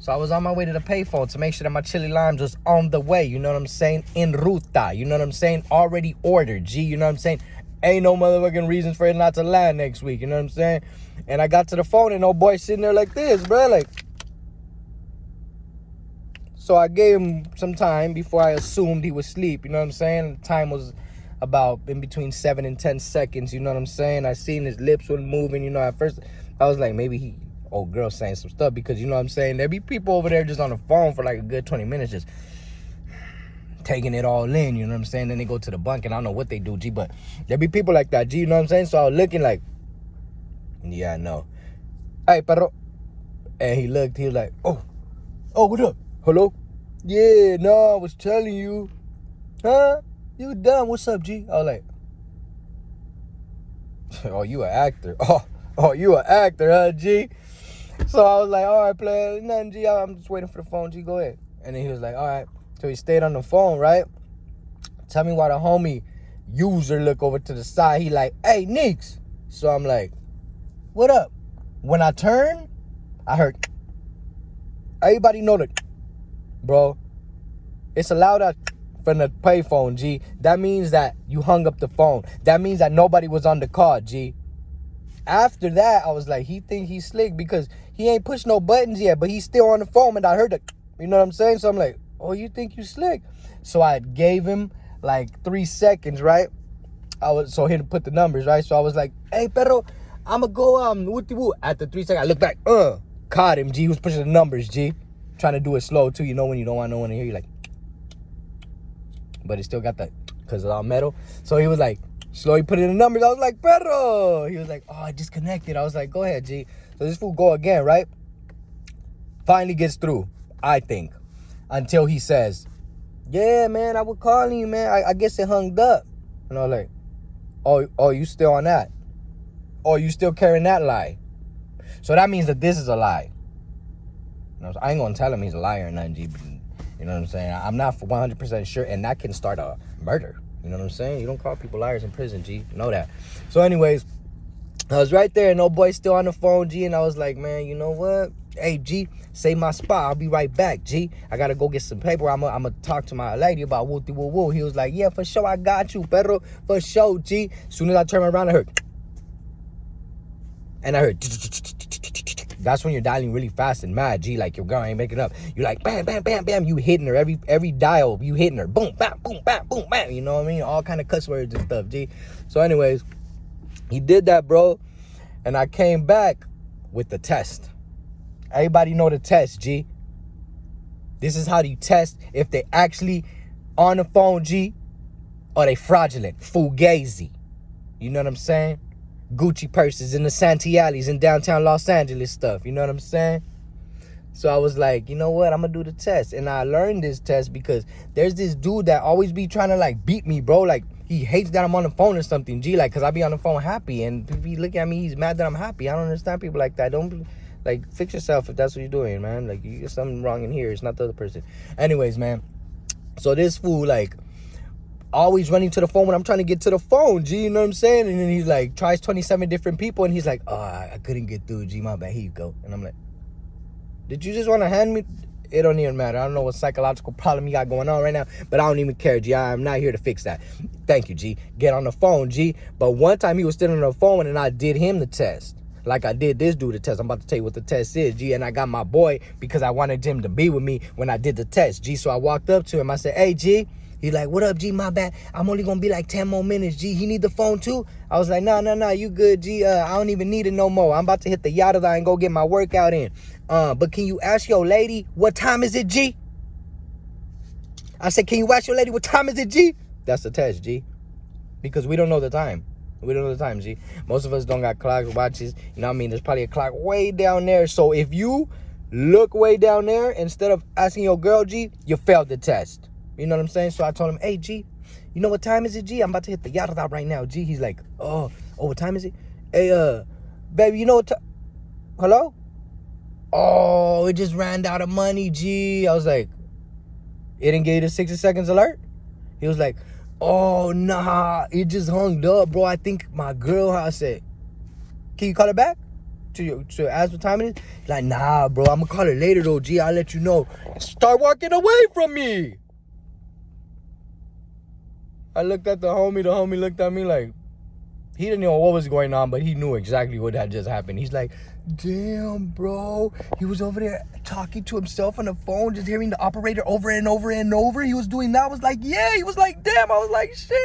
So I was on my way to the payphone to make sure that my chili limes was on the way. You know what I'm saying? En ruta. You know what I'm saying? Already ordered. G, you know what I'm saying? Ain't no motherfucking reasons for it not to land next week. You know what I'm saying? And I got to the phone and old boy sitting there like this, bro. Like, so I gave him some time before I assumed he was asleep. You know what I'm saying? The time was about in between 7 and 10 seconds. You know what I'm saying? I seen his lips were moving. You know, at first I was like, maybe old girl saying some stuff, because you know what I'm saying, there be people over there just on the phone for like a good 20 minutes just taking it all in, you know what I'm saying? Then they go to the bunk and I don't know what they do, G, but there be people like that, G, you know what I'm saying? So I was looking like, yeah, I know. Hey, perro. And he looked, he was like, oh, what up? Hello? Yeah, no, I was telling you. Huh? You dumb, what's up, G? I was like, oh, you an actor. Oh, you an actor, huh, G? So I was like, all right, player, nothing, G. I'm just waiting for the phone, G. Go ahead. And then he was like, all right. So he stayed on the phone, right? Tell me why the homie user look over to the side. He like, hey, Neeks. So I'm like, what up? When I turn, I heard, everybody know that, bro. It's allowed out from the payphone, G. That means that you hung up the phone. That means that nobody was on the call, G. After that, I was like, he think he's slick because he ain't pushed no buttons yet, but he's still on the phone, and I heard the, you know what I'm saying? So I'm like, oh, you think you slick? So I gave him like 3 seconds, right? So he put the numbers, right? So I was like, hey, perro, I'ma go woo-de-woo. After 3 seconds, I look back, caught him, G. He was pushing the numbers, G. Trying to do it slow too, you know, when you don't want no one to hear you, like, but it still got that, because it's all metal. So he was like, slowly put in the numbers. I was like, perro. He was like, oh, I disconnected. I was like, go ahead, G. So this fool go again, right? Finally gets through, I think, until he says, yeah, man, I was calling you, man. I guess it hung up. And I was like, oh, you still on that? Oh, you still carrying that lie? So that means that this is a lie. You know, so I ain't gonna tell him he's a liar or nothing, G. But, you know what I'm saying? I'm not 100% sure, and that can start a murder. You know what I'm saying? You don't call people liars in prison, G. You know that. So anyways, I was right there, and old boy still on the phone, G, and I was like, man, you know what? Hey, G, save my spot. I'll be right back, G. I got to go get some paper. I'm going to talk to my lady about woo-de-woo-woo. He was like, yeah, for sure, I got you, perro. For sure, G. As soon as I turned around, I heard. And I heard. That's when you're dialing really fast and mad, G. Like your girl ain't making up. You're like, bam, bam, bam, bam. You hitting her. Every dial, you hitting her. Boom, bam, boom, bam, boom, bam. You know what I mean? All kind of cuss words and stuff, G. So anyways, he did that, bro. And I came back with the test. Everybody know the test, G. This is how you test if they actually on the phone, G, or they fraudulent, fugazi. You know what I'm saying? Gucci purses in the Santiales in downtown Los Angeles stuff. You know what I'm saying? So I was like, you know what? I'm going to do the test. And I learned this test because there's this dude that always be trying to, like, beat me, bro. Like, he hates that I'm on the phone or something, G. Like, because I be on the phone happy. And if he look at me, he's mad that I'm happy. I don't understand people like that. Don't be, like, fix yourself if that's what you're doing, man. Like, you got something wrong in here. It's not the other person. Anyways, man. So this fool, like, always running to the phone when I'm trying to get to the phone, G, you know what I'm saying? And then he's like, tries 27 different people, and he's like, oh, I couldn't get through, G, my bad, here you go. And I'm like, did you just want to hand me? It don't even matter. I don't know what psychological problem you got going on right now, but I don't even care, G. I'm not here to fix that. Thank you, G. Get on the phone, G. But one time he was still on the phone, and I did him the test. Like I did this dude the test. I'm about to tell you what the test is, G. And I got my boy because I wanted him to be with me when I did the test, G. So I walked up to him. I said, hey, G. He's like, what up, G? My bad. I'm only going to be like 10 more minutes, G. He need the phone, too? I was like, no, you good, G. I don't even need it no more. I'm about to hit the yada and go get my workout in. But can you ask your lady, what time is it, G? I said, can you ask your lady, what time is it, G? That's the test, G. Because we don't know the time. We don't know the time, G. Most of us don't got clocks, watches. You know what I mean? There's probably a clock way down there. So if you look way down there, instead of asking your girl, G, you failed the test. You know what I'm saying? So I told him, hey, G, you know what time is it, G? I'm about to hit the yada right now, G. He's like, oh, what time is it? Hey, baby, you know what time? Hello? Oh, it just ran out of money, G. I was like, it didn't give you the 60 seconds alert? He was like, oh, nah, it just hung up, bro. I think my girl, I said, can you call it back? to ask what time it is? He's like, nah, bro, I'm gonna call her later though, G. I'll let you know. Start walking away from me. I looked at the homie looked at me like, he didn't know what was going on, but he knew exactly what had just happened. He's like, damn, bro. He was over there talking to himself on the phone, just hearing the operator over and over and over. He was doing that. I was like, yeah. He was like, damn. I was like, shit.